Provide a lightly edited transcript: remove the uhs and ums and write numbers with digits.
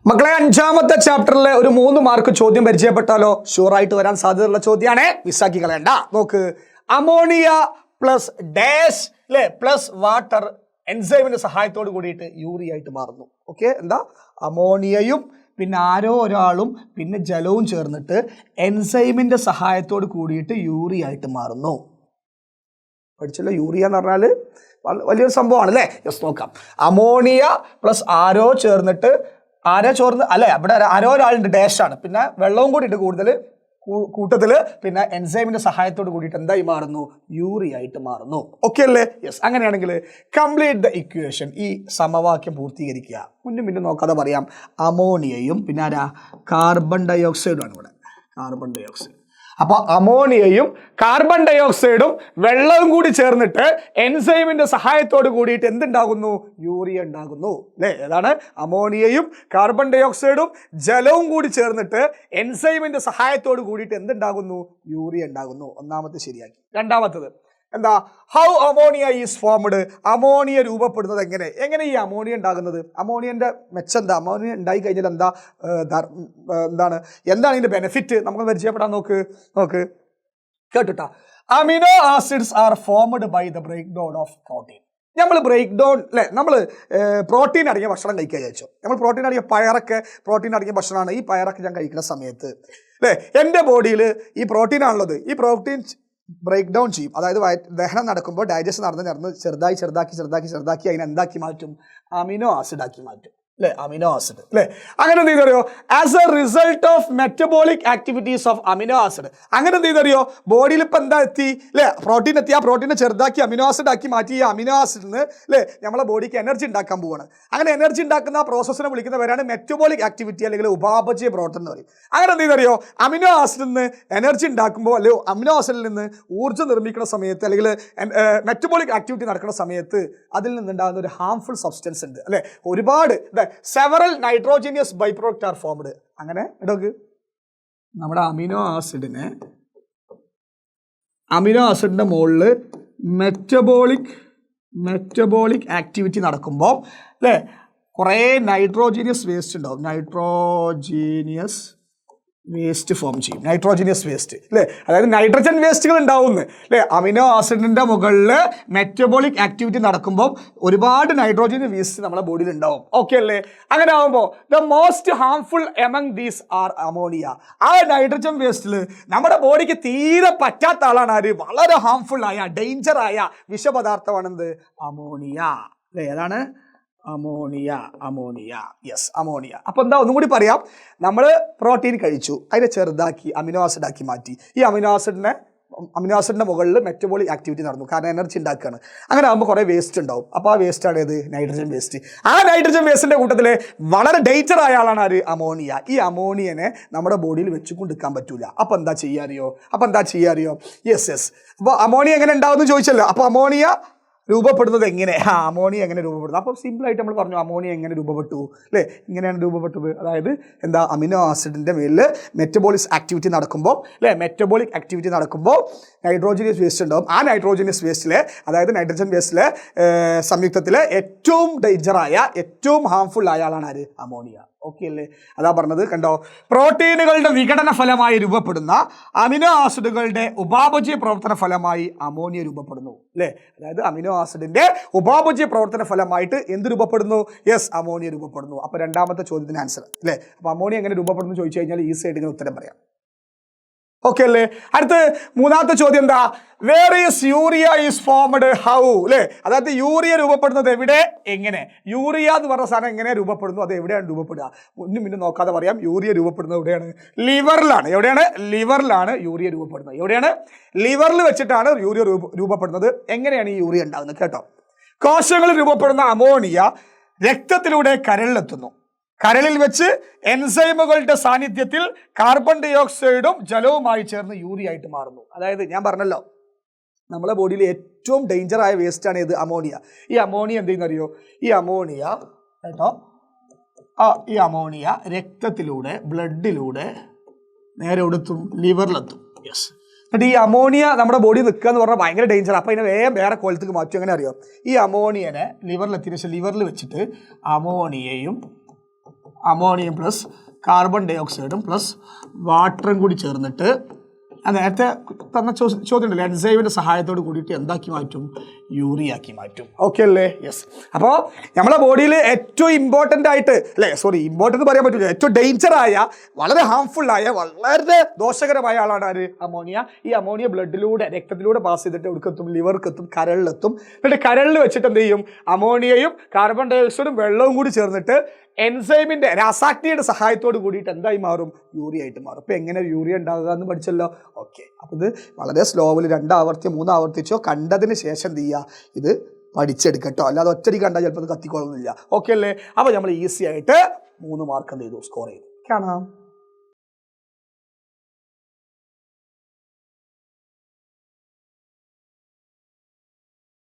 മക്കളെ, അഞ്ചാമത്തെ ചാപ്റ്ററിലെ ഒരു 3 മാർക്ക് ചോദ്യം പരിചയപ്പെട്ടാലോ? ഷുവറായിട്ട് വരാൻ സാധ്യതയുള്ള ചോദ്യമാണ്, മിസ്സാക്കി കളയണ്ട. നോക്ക്, അമോണിയ പ്ലസ് ഡാഷ് അല്ലെ പ്ലസ് വാട്ടർ എൻസൈമിന്റെ സഹായത്തോട് കൂടിയിട്ട് യൂറിയ ആയിട്ട് മാറുന്നു. ഓക്കെ, എന്താ അമോണിയയും പിന്നെ ആരോ ഒരാളും പിന്നെ ജലവും ചേർന്നിട്ട് എൻസൈമിന്റെ സഹായത്തോട് കൂടിയിട്ട് യൂറിയ ആയിട്ട് മാറുന്നു. പഠിച്ചല്ലോ, യൂറിയ എന്ന് പറഞ്ഞാൽ വലിയൊരു സംഭവമാണ് അല്ലേ? യെസ്, നോക്കാം. അമോണിയ പ്ലസ് ആരോ ചേർന്നിട്ട് അല്ലെ, അവിടെ ആരോ ഒരാളുണ്ട്, ഡാഷാണ്, പിന്നെ വെള്ളവും കൂടി ഉണ്ട് കൂടുതൽ കൂട്ടത്തില്, പിന്നെ എൻസൈമിന്റെ സഹായത്തോട് കൂടിയിട്ട് എന്തായി മാറുന്നു? യൂറിയ ആയിട്ട് മാറുന്നു. ഓക്കെ അല്ലേ? യെസ്. അങ്ങനെയാണെങ്കിൽ കംപ്ലീറ്റ് ദ ഇക്വേഷൻ, ഈ സമവാക്യം പൂർത്തീകരിക്കുക. മുന്നും നോക്കാതെ പറയാം, അമോണിയയും പിന്നെ ആരാ? കാർബൺ ഡൈ ഓക്സൈഡുമാണ് ഇവിടെ, കാർബൺ ഡൈ ഓക്സൈഡ്. അപ്പൊ അമോണിയയും കാർബൺ ഡൈ ഓക്സൈഡും വെള്ളവും കൂടി ചേർന്നിട്ട് എൻസൈമിന്റെ സഹായത്തോട് കൂടിയിട്ട് എന്തുണ്ടാകുന്നു? യൂറിയ ഉണ്ടാകുന്നു അല്ലേ? ഏതാണ്? അമോണിയയും കാർബൺ ഡൈ ഓക്സൈഡും ജലവും കൂടി ചേർന്നിട്ട് എൻസൈമിന്റെ സഹായത്തോട് കൂടിയിട്ട് എന്തുണ്ടാകുന്നു? യൂറിയ ഉണ്ടാകുന്നു. ഒന്നാമത്തെ ശരിയാക്കി. രണ്ടാമത്തത് എന്താ? How ammonia is formed. Ammonia രൂപപ്പെടുന്നത് എങ്ങനെ ഈ അമോണിയ ഉണ്ടാകുന്നത്? അമോണിയന്റെ മെച്ചം എന്താ? അമോണിയ ഉണ്ടായി കഴിഞ്ഞാൽ എന്താണ് ഇതിന്റെ ബെനിഫിറ്റ്? നമുക്ക് പരിചയപ്പെടാൻ നോക്ക് കേട്ടുട്ടാ. Amino acids are formed by the break down of protein. നമ്മൾ ബ്രേക്ക് ഡൗൺ അല്ലെ, നമ്മൾ പ്രോട്ടീൻ അടങ്ങിയ ഭക്ഷണം കഴിക്കുക വിചാരിച്ചോ. നമ്മൾ പ്രോട്ടീൻ അടങ്ങിയ പയറൊക്കെ പ്രോട്ടീൻ അടങ്ങിയ ഭക്ഷണമാണ്. ഈ പയറൊക്കെ ഞാൻ കഴിക്കുന്ന സമയത്ത് അല്ലേ, എൻ്റെ ബോഡിയിൽ ഈ പ്രോട്ടീൻ ആണുള്ളത്. ഈ പ്രോട്ടീൻ ബ്രേക്ക് ഡൗൺ ചെയ്യും. അതായത് ദഹനം നടക്കുമ്പോൾ ഡൈജഷൻ നടന്ന് ചെറുതാക്കി അതിനെ എന്താക്കി മാറ്റും? അമിനോ ആസിഡ് ആക്കി മാറ്റും അല്ലെ? അമിനോ ആസിഡ് അല്ലെ? അങ്ങനെ എന്ത് ചെയ്തറിയോ? As a result of metabolic activities of amino acid. അങ്ങനെ എന്ത് ചെയ്തറിയോ? ബോഡിയിൽ ഇപ്പം എന്താ എത്തി അല്ലെ? പ്രോട്ടീൻ എത്തി. ആ പ്രോട്ടീനെ ചെറുതാക്കി അമിനോ ആസിഡ് ആക്കി മാറ്റി. ഈ അമിനോ ആസിഡിന് അല്ലെ നമ്മളെ ബോഡിക്ക് എനർജി ഉണ്ടാക്കാൻ പോവാണ്. അങ്ങനെ എനർജി ഉണ്ടാക്കുന്ന ആ പ്രോസസ്സിനെ വിളിക്കുന്നവരാണ് മെറ്റബോളിക് ആക്ടിവിറ്റി അല്ലെങ്കിൽ ഉപാപചയ പ്രവർത്തനം എന്ന് പറയും. അങ്ങനെ എന്ത് ചെയ്തറിയോ? അമിനോ ആസിഡിൽ നിന്ന് എനർജി ഉണ്ടാക്കുമ്പോൾ അല്ലെങ്കിൽ അമിനോ ആസിഡിൽ നിന്ന് ഊർജ്ജം നിർമ്മിക്കുന്ന സമയത്ത് അല്ലെങ്കിൽ മെറ്റബോളിക് ആക്ടിവിറ്റി നടക്കുന്ന സമയത്ത് അതിൽ നിന്നുണ്ടാകുന്ന ഒരു ഹാംഫുൾ സബ്സ്റ്റൻസ് ഉണ്ട് അല്ലെ? ഒരുപാട് several nitrogenous by product are formed. അങ്ങനെ ഇടക്ക് നമ്മുടെ അമിനോ ആസിഡിന്റെ മുകളിൽ മെറ്റബോളിക് ആക്ടിവിറ്റി നടക്കുമ്പോൾ അല്ലേ കുറേ നൈട്രോജീനിയസ് വേസ്റ്റ് ഉണ്ടാവും. നൈട്രോജീനിയസ് വേസ്റ്റ് ഫോം ചെയ്യും. നൈട്രോജനിയസ് വേസ്റ്റ് അല്ലേ? അതായത് നൈട്രജൻ വേസ്റ്റുകൾ ഉണ്ടാവുന്നു അല്ലേ? അമിനോ ആസിഡിന്റെ മുകളിൽ മെറ്റബോളിക് ആക്ടിവിറ്റി നടക്കുമ്പോൾ ഒരുപാട് നൈട്രോജൻ വേസ്റ്റ് നമ്മുടെ ബോഡിയിൽ ഉണ്ടാവും. ഓക്കെ അല്ലേ? അങ്ങനെ ആകുമ്പോൾ the most harmful among these are ammonia. ആ നൈട്രജൻ വേസ്റ്റിൽ നമ്മുടെ ബോഡിക്ക് തീരെ പറ്റാത്ത ആളാണ് ആര്? വളരെ ഹാംഫുൾ ആയ ഡേഞ്ചർ ആയ വിഷപദാർത്ഥമാണെന്ത്? അമോണിയ അല്ലേ? ഏതാണ്? അമോണിയ. Yes, ammonia. അപ്പൊ എന്താ, ഒന്നും കൂടി പറയാം. നമ്മൾ പ്രോട്ടീൻ കഴിച്ചു, അതിനെ ചെറുതാക്കി അമിനോ ആസിഡ് ആക്കി മാറ്റി. ഈ അമിനോ ആസിഡിന്റെ മുകളിൽ മെറ്റബോളിക് ആക്ടിവിറ്റി നടന്നു, കാരണം എനർജി ഉണ്ടാക്കുകയാണ്. അങ്ങനെ ആകുമ്പോൾ കുറേ വേസ്റ്റ് ഉണ്ടാവും. അപ്പോൾ ആ വേസ്റ്റ് ആണ് ഏത്? Nitrogen waste. ആ നൈട്രജൻ വേസ്റ്റിന്റെ കൂട്ടത്തിൽ വളരെ ഡേഞ്ചർ ആയ ആളാണ് ആര്? അമോണിയ. ഈ അമോണിയനെ നമ്മുടെ ബോഡിയിൽ വെച്ചുകൊണ്ടിരിക്കാൻ പറ്റൂല. അപ്പോൾ എന്താ ചെയ്യാറിയോ? യെസ്. അപ്പോൾ അമോണിയ എങ്ങനെ ഉണ്ടാവുമെന്ന് ചോദിച്ചല്ലോ. അപ്പോൾ അമോണിയ രൂപപ്പെടുന്നത് എങ്ങനെ? അമോണിയ എങ്ങനെ രൂപപ്പെടുന്നത്? അപ്പോൾ സിമ്പിളായിട്ട് നമ്മൾ പറഞ്ഞു, അമോണിയ എങ്ങനെ രൂപപ്പെട്ടു അല്ലേ? ഇങ്ങനെയാണ് രൂപപ്പെട്ടത്. അതായത് എന്താ? അമിനോ ആസിഡിന്റെ മേലിൽ മെറ്റബോളിക് ആക്ടിവിറ്റി നടക്കുമ്പോൾ അല്ലേ, മെറ്റബോളിക് ആക്ടിവിറ്റി നടക്കുമ്പോൾ നൈട്രോജനിയസ് വേസ്റ്റ് ഉണ്ടാവും. ആ നൈട്രോജനിയസ് വേസ്റ്റിലെ, അതായത് നൈട്രജൻ വേസ്റ്റിലെ സംയുക്തത്തിലെ ഏറ്റവും ഡേഞ്ചറായ, ഏറ്റവും ഹാംഫുൾ ആയ ആളാണ് ആര്? അമോണിയ. ഓക്കെ അല്ലേ? അതാ പറഞ്ഞത്. കണ്ടോ, പ്രോട്ടീനുകളുടെ വിഘടന ഫലമായി രൂപപ്പെടുന്ന അമിനോ ആസിഡുകളുടെ ഉപാപചയ പ്രവർത്തന ഫലമായി അമോണിയ രൂപപ്പെടുന്നു അല്ലേ? അതായത് അമിനോ ആസിഡിന്റെ ഉപാപചയ പ്രവർത്തന ഫലമായിട്ട് എന്ത് രൂപപ്പെടുന്നു? യെസ്, അമോണിയ രൂപപ്പെടുന്നു. അപ്പൊ രണ്ടാമത്തെ ചോദ്യത്തിന് ആൻസർ അല്ലേ? അപ്പൊ അമോണിയ എങ്ങനെ രൂപപ്പെടുന്നു ചോദിച്ചു കഴിഞ്ഞാൽ ഈസി ആയിട്ട് ഇങ്ങനെ ഉത്തരം പറയാം. ഓക്കെ അല്ലേ? അടുത്ത് മൂന്നാമത്തെ ചോദ്യം എന്താ? Where is urea is formed how അല്ലേ? അതായത് യൂറിയ രൂപപ്പെടുന്നത് എവിടെ, എങ്ങനെ? യൂറിയ എന്ന് പറഞ്ഞ സാധനം എങ്ങനെ രൂപപ്പെടുന്നു, അത് എവിടെയാണ് രൂപപ്പെടുക? മുന്നും നോക്കാതെ പറയാം. യൂറിയ രൂപപ്പെടുന്നത് എവിടെയാണ്? ലിവറിലാണ്. എവിടെയാണ്? ലിവറിലാണ് യൂറിയ രൂപപ്പെടുന്നത്. എവിടെയാണ്? ലിവറിൽ വെച്ചിട്ടാണ് യൂറിയ രൂപപ്പെടുന്നത്. എങ്ങനെയാണ് ഈ യൂറിയ ഉണ്ടാകുന്നത്? കേട്ടോ, കോശങ്ങളിൽ രൂപപ്പെടുന്ന അമോണിയ രക്തത്തിലൂടെ കരളിലെത്തുന്നു. കരളിൽ വെച്ച് എൻസൈമുകളുടെ സാന്നിധ്യത്തിൽ കാർബൺ ഡൈ ഓക്സൈഡും ജലവുമായി ചേർന്ന് യൂറിയ ആയിട്ട് മാറുന്നു. അതായത് ഞാൻ പറഞ്ഞല്ലോ, നമ്മളെ ബോഡിയിൽ ഏറ്റവും ഡേഞ്ചറായ വേസ്റ്റാണ് ഇത്? അമോണിയ. ഈ അമോണിയ എന്ത് ചെയ്യുന്നറിയോ? ഈ അമോണിയ രക്തത്തിലൂടെ, ബ്ലഡിലൂടെ നേരെ എടുത്തും ലിവറിലെത്തും. യെസ്. എന്നിട്ട് ഈ അമോണിയ നമ്മുടെ ബോഡി നിൽക്കുക എന്ന് പറഞ്ഞാൽ ഭയങ്കര ഡേഞ്ചർ. അപ്പോൾ അതിനെ വേറെ കോലത്തേക്ക് മാറ്റും. എങ്ങനെ അറിയോ? ഈ അമോണിയനെ ലിവറിലെത്തിയ ശേഷം ലിവറിൽ വെച്ചിട്ട് അമോണിയയും അമോണിയം പ്ലസ് കാർബൺ ഡൈ ഓക്സൈഡും പ്ലസ് വാട്ടറും കൂടി ചേർന്നിട്ട് നേരത്തെ തന്ന ചോദ്യം ഉണ്ടല്ലോ എൻസൈമിൻ്റെ സഹായത്തോട് കൂടിയിട്ട് എന്താക്കി മാറ്റും, യൂറിയാക്കി മാറ്റും. ഓക്കെ അല്ലേ? യെസ്. അപ്പോൾ നമ്മളെ ബോഡിയിൽ ഏറ്റവും ഇമ്പോർട്ടൻ്റ് ആയിട്ട് ഇമ്പോർട്ടൻ്റ് പറയാൻ പറ്റില്ല, ഏറ്റവും ഡേഞ്ചറായ, വളരെ ഹാംഫുള്ളായ, വളരെ ദോഷകരമായ ആളാണ് ആര്? അമോണിയ. ഈ അമോണിയ ബ്ലഡിലൂടെ, രക്തത്തിലൂടെ പാസ് ചെയ്തിട്ട് എവിടേക്കെത്തും? ലിവർക്കെത്തും, കരളിലെത്തും. എന്നിട്ട് കരളിൽ വെച്ചിട്ട് എന്ത് ചെയ്യും? അമോണിയയും കാർബൺ ഡൈ ഓക്സൈഡും വെള്ളവും കൂടി ചേർന്നിട്ട് എൻസൈമിൻ്റെ രാസാഗ്നിയുടെ സഹായത്തോട് കൂടിയിട്ട് എന്തായി മാറും? യൂറിയ ആയിട്ട് മാറും. അപ്പോൾ എങ്ങനെ യൂറിയ ഉണ്ടാകുക എന്ന് പഠിച്ചല്ലോ. ഓക്കെ. അപ്പോൾ ഇത് വളരെ സ്ലോവിൽ 2 ആവർത്തി 3 ആവർത്തിച്ചോ കണ്ടതിന് ശേഷം എന്ത് ചെയ്യുക? ഇത് പഠിച്ചെടുക്കട്ടോ, അല്ലാതെ ഒറ്റടി കണ്ടാൽ ചിലപ്പോൾ അത് കത്തിക്കൊള്ളുന്നില്ല. ഓക്കെ അല്ലേ? അപ്പോൾ നമ്മൾ ഈസി ആയിട്ട് 3 മാർക്ക് എന്ത് ചെയ്തു? സ്കോർ ചെയ്തു. കാണാം.